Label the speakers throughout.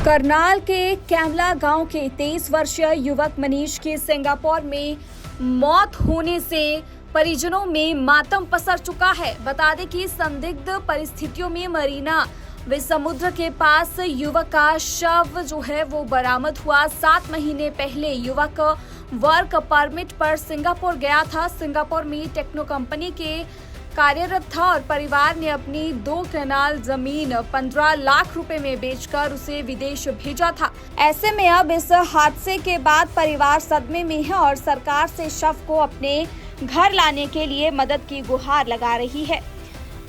Speaker 1: करनाल के कैमला गांव के 23 वर्षीय युवक मनीष की सिंगापुर में मौत होने से परिजनों में मातम पसर चुका है। बता दें कि संदिग्ध परिस्थितियों में मरीना व समुद्र के पास युवक का शव जो है वो बरामद हुआ। 7 महीने पहले युवक वर्क परमिट पर सिंगापुर गया था। सिंगापुर में टेक्नो कंपनी के कार्यरत था और परिवार ने अपनी 2 कनाल जमीन 15 लाख रुपए में बेचकर उसे विदेश भेजा था। ऐसे में अब इस हादसे के बाद परिवार सदमे में है और सरकार से शव को अपने घर लाने के लिए मदद की गुहार लगा रही है।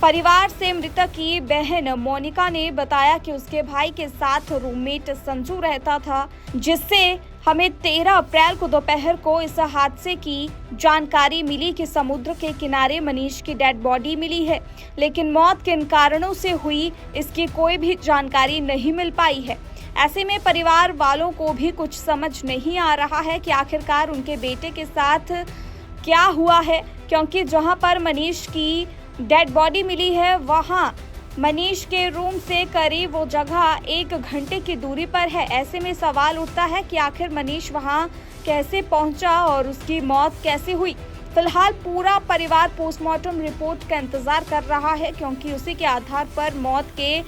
Speaker 1: परिवार से मृतक की बहन मोनिका ने बताया कि उसके भाई के साथ रूममेट संजू रहता था, जिससे हमें 13 अप्रैल को दोपहर को इस हादसे की जानकारी मिली कि समुद्र के किनारे मनीष की डेड बॉडी मिली है, लेकिन मौत किन कारणों से हुई इसकी कोई भी जानकारी नहीं मिल पाई है। ऐसे में परिवार वालों को भी कुछ समझ नहीं आ रहा है कि आखिरकार उनके बेटे के साथ क्या हुआ है, क्योंकि जहां पर मनीष की डेड बॉडी मिली है वहां मनीष के रूम से करीब वो जगह 1 घंटे की दूरी पर है। ऐसे में सवाल उठता है कि आखिर मनीष वहां कैसे पहुंचा और उसकी मौत कैसे हुई। फिलहाल पूरा परिवार पोस्टमार्टम रिपोर्ट का इंतजार कर रहा है, क्योंकि उसी के आधार पर मौत के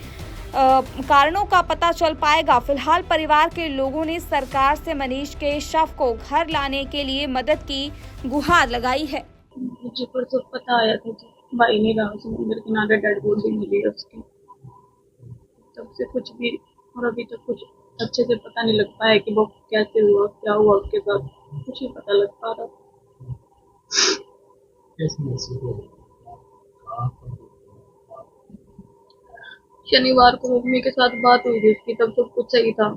Speaker 1: कारणों का पता चल पाएगा। फिलहाल परिवार के लोगों ने सरकार से मनीष के शव को घर लाने के लिए मदद की गुहार लगाई है।
Speaker 2: मुझे परसों पता आया था कि भाई ने रहा समुद्र किनारे डेड बॉडी मिली है उसकी। तब से कुछ भी और अभी तक कुछ अच्छे से पता नहीं लग पाया कि वो कैसे हुआ, क्या हुआ उसके साथ, कुछ नहीं पता लग पा रहा। शनिवार को मम्मी के साथ बात हुई थी उसकी, तब सब कुछ सही था,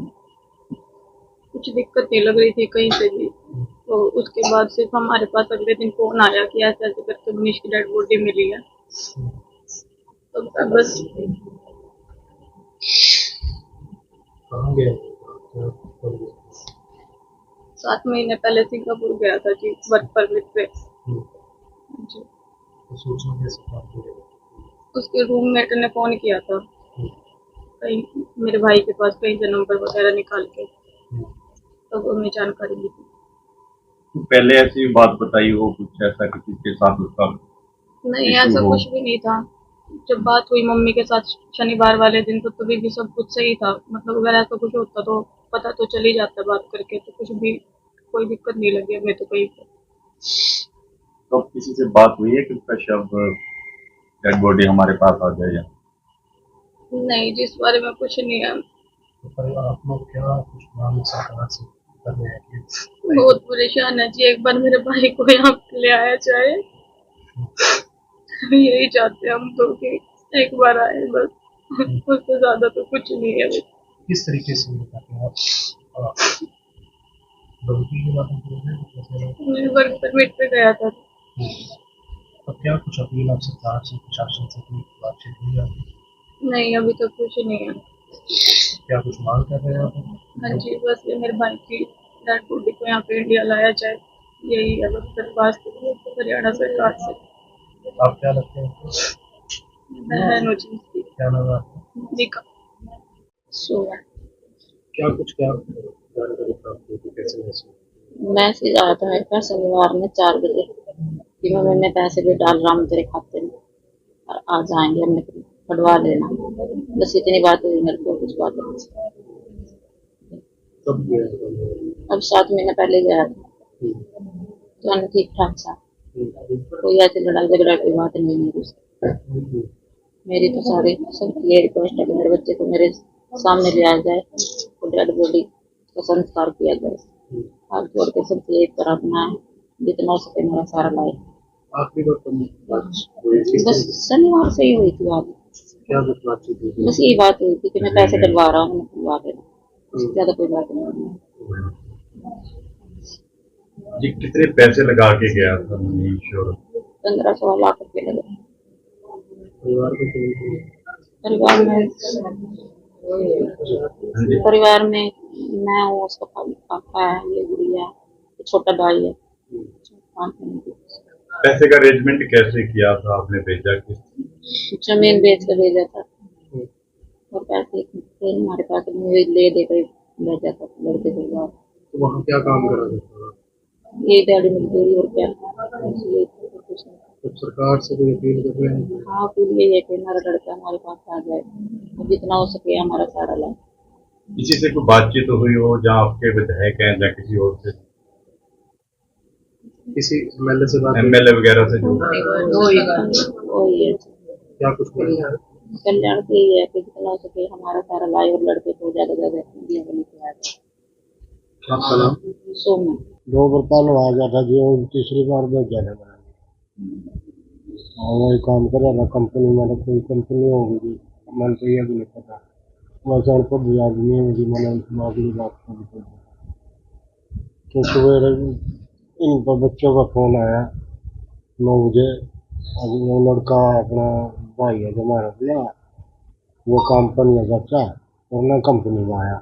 Speaker 2: कुछ दिक्कत नहीं लग रही थी कहीं से भी। तो उसके बाद सिर्फ हमारे पास अगले दिन फोन आया कि ऐसे ऐसे करके मनीष की डेड बॉडी मिली है। तो बस 7 महीने पहले सिंगापुर गया था जी, वर्क परमिट पे जी। उसके रूममेट ने फोन किया था कहीं मेरे भाई के पास, कहीं से नंबर वगैरह निकाल के, तब तो हमें जानकारी दी थी।
Speaker 3: पहले ऐसी बात बताई हो कुछ ऐसा किसी के साथ उसका?
Speaker 2: नहीं, ऐसा कुछ भी नहीं था। जब बात हुई मम्मी के साथ शनिवार वाले दिन तो तभी भी सब कुछ सही था। मतलब अगर ऐसा कुछ होता तो पता तो चल ही जाता बात करके, तो कुछ भी कोई दिक्कत नहीं लगी हमें तो कहीं पर।
Speaker 3: तो किसी से बात हुई है कि उसका शव डेड बॉडी हमारे पास आ जाए?
Speaker 2: नहीं, जिस बारे में कुछ नहीं है। बहुत परेशान है जी, एक बार मेरे भाई को यहाँ ले आया जाए, यही चाहते हैं हम तो कि एक बार आए बस, उससे ज्यादा तो कुछ नहीं है।
Speaker 4: किस तरीके से बताते हैं आप?
Speaker 2: मैं वर्क परमिट पे गया था।
Speaker 4: तो क्या कुछ अपील आप सरकार से, प्रशासन से कोई बातचीत हुई आपकी?
Speaker 2: नहीं, अभी तक कुछ नहीं है।
Speaker 4: क्या कुछ मांग कर रहे हैं आप?
Speaker 2: हाँ जी, बस ये मेरे भाई की डेड बॉडी को यहाँ पे इंडिया लाया जाए, यही है बस दरख्वास्त हरियाणा सरकार से।
Speaker 4: आप क्या लगते हैं?
Speaker 2: बहन जी,
Speaker 4: क्या नाम है आपका?
Speaker 2: निका सोया।
Speaker 4: क्या कुछ क्या जानकारी प्राप्त हुई थी, कैसे महसूस?
Speaker 5: मैसेज आया था मेरे पास शनिवार में 4 बजे कि मैं पैसे भी डाल रहा हूँ तेरे खाते में और आ जाएंगे, हमने बढ़वा देना। बस इतनी बात हुई मेरे को, कुछ बात नहीं।
Speaker 4: कब गया?
Speaker 5: अब 7 महीने पहले गया था तो ठीक ठाक था, कोई ऐसी लड़ाई झगड़ा की बात नहीं मेरी से। मेरी तो सारी सबकी रिक्वेस्ट है कि मेरे बच्चे को मेरे सामने ले आ जाए, तो डेड बॉडी का संस्कार किया जाए। हाथ जोड़ के सबसे एक तरह अपना जितना हो सके मेरा सारा लाए।
Speaker 4: आखिरी बार
Speaker 5: बस शनिवार से ही हुई थी बात।
Speaker 4: क्या बातचीत हुई थी?
Speaker 5: बस यही बात हुई थी कि मैं पैसे डलवा रहा हूँ, डलवा देना, उससे ज्यादा कोई बात नहीं।
Speaker 3: जी कितने पैसे लगा के गया था मनीष? और
Speaker 5: 15-16 लाख रुपए लगे। परिवार में मैं हूँ, उसका पापा है, ये गुड़िया है, छोटा भाई है।
Speaker 3: पैसे का अरेंजमेंट कैसे किया था आपने? भेजा किस?
Speaker 5: जमीन बेच कर भेजा था। और पैसे थे हमारे पास, मुझे ले दे कर भेजा था लड़के को बाहर।
Speaker 4: तो वहाँ क्या काम करा जाता है?
Speaker 5: ये दिहाड़ी मजदूरी और क्या, इसलिए कुछ नहीं।
Speaker 4: तो सरकार से कोई अपील कर रहे हैं?
Speaker 5: हाँ, फिर ये है कि हमारा लड़का हमारे पास आ जाए, जितना हो सके हमारा सारा लाए।
Speaker 3: किसी से कोई बातचीत हुई हो जहाँ आपके विधायक हैं या किसी और से,
Speaker 4: किसी एमएलए से बात हुई?
Speaker 3: एमएलए वगैरह से जो
Speaker 5: वही है
Speaker 4: क्या कुछ बोला?
Speaker 5: कल्याण से ही है कि जितना हो सके हमारा सारा लाए और लड़के को ज्यादा से ज्यादा दिया गली पे आ जाए।
Speaker 4: आपका नाम?
Speaker 5: सोमन
Speaker 6: 2 बरसाल आ गया था जी, वो तीसरी बार भेजा था मैंने। और वही काम कर रहा था कंपनी में, कोई कंपनी होगी जी, मैंने तो ये भी नहीं पता। वैसे उनको भी आदमी है जी, मैंने अगली बात करी तो सवेरे इन पर बच्चों का फोन आया 9 बजे। अब वो लड़का अपना भाई है जो हमारा भैया, वो कंपनी है चाचा, और ना कंपनी में आया।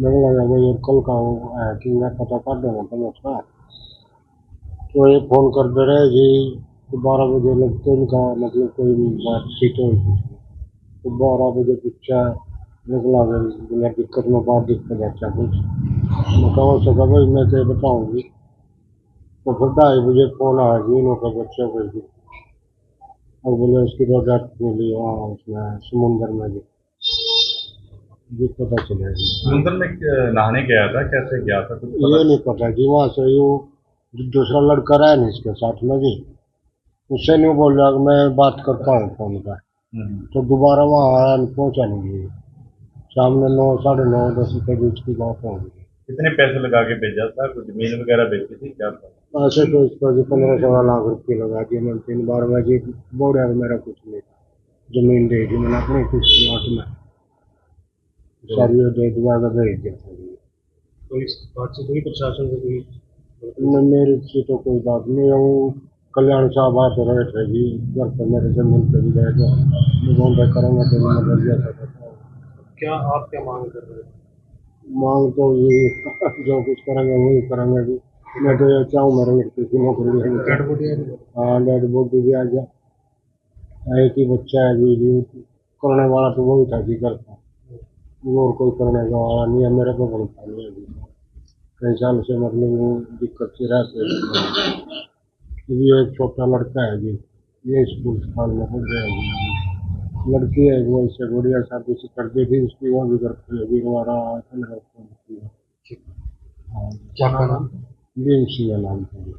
Speaker 6: मैंने लगा भाई कल का वो है कि मैं पता कर दूंगा तो उसका। तो ये फोन कर दे रहे जी तो 12 बजे लगते इनका मतलब कोई बातचीत हो कुछ नहीं। तो 12 बजे पूछा निकला बिना दिक्कत में बात दिक्कत अच्छा कुछ मैं कहा सका भाई मैं क्या बताऊँगी। तो फिर 2:30 बजे फोन आया जी इन्होंने बच्चों को जी, और बोले उसकी रोजात मिली वहाँ उसमें समुंदर में जी पता चला जी।
Speaker 3: समुद्र में नहाने गया था, कैसे गया था कुछ
Speaker 6: ये नहीं पता जी, वहाँ से यूँ दूसरा लड़का रहा नहीं इसके साथ में जी, उससे नहीं बोल रहा कि मैं बात करता हूँ फोन पर। तो दोबारा वहाँ आया पहुँचा नहीं जी, शाम में 9, 9:30, 10 के बीच की बात होगी।
Speaker 3: कितने पैसे लगा के भेजा था, कुछ जमीन वगैरह बेची थी क्या था?
Speaker 6: ऐसे तो इस पर 15-16 लाख रुपये लगा दिए मैंने 3 बार में जी। बोर्ड मेरा कुछ नहीं था, जमीन दे दी मैंने अपनी कुछ प्लॉट में सारी दे दिया भेज दिया था जी।
Speaker 4: कोई बातचीत हुई प्रशासन से कोई?
Speaker 6: मेरी से तो कोई बात नहीं है, वो कल्याण साहब आते रहे थे जी घर पर मेरे जमीन पर भी गए तो मैं करूँगा तो मतलब जैसा
Speaker 4: क्या आप क्या मांग कर रहे हैं?
Speaker 6: मांग तो ये जो कुछ करेंगे वही करेंगे जी। मैं तो ये चाहूँ मेरे लड़के की नौकरी है।
Speaker 4: डेड बॉडी है?
Speaker 6: हाँ डेड बॉडी भी आ जाए, एक ही बच्चा है जी करने वाला तो वही था जी घर का, और कोई करने का वाला नहीं है, मेरे को बनता नहीं है जी। कई साल से मतलब दिक्कत से रहते हैं। ये एक छोटा लड़का है जी, ये स्कूल साल में हो गया जी। लड़की है वो इससे बढ़िया शादी से कर दी थी उसकी, वो भी करती है जी हमारा।
Speaker 4: क्या नाम?
Speaker 6: भीम सिंह नाम था जी।